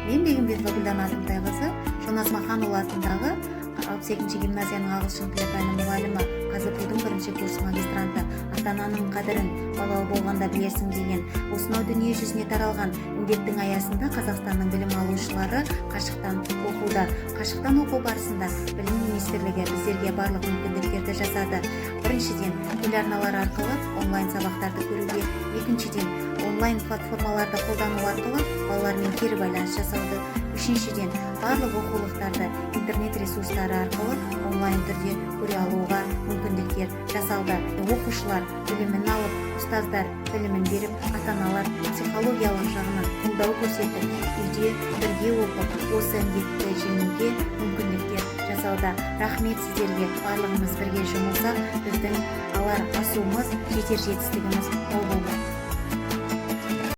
Мен Бегімбетова Гүлдан Атымтай қызы, Жонас Маханұлы атындағы 62 гимназияның ағылшын тілі пәні мұғалімі, КЗПУ-дың 1-ші курс магистранты, ата-ананың қадірін балалы болғанда білерсің деген осынау дүние жүзіне таралған індеттің аясында Қазақстанның білім алушылары қашықтан оқуда. Қашықтан оқу барысында білім министрлігі біздерге барлық мүмкіндіктерді жасады. Біріншіден, телеарналар арқылы онлайн сабақтарды көруге, екіншіден, онлайн платформаларды қолдану арқылы балалармен кері байланыс жасауды, үшіншіден, барлық оқулықтарды интернет ресурстары арқылы онлайн түрде көре алуға мүмкіндіктер жасалды. Оқушылар білімін алып, ұстаздар білімін беріп, ата-аналар психологиялық жағынан қолдау көрсетіп, үйде бірге оқып, осы індетті жеңуге мүмкіндіктер жасауда. Рахмет сіздерге. Барлығымыз бірге жұмылсақ, біздің алар асуымыз, жетер жетістігіміз мол болмақ.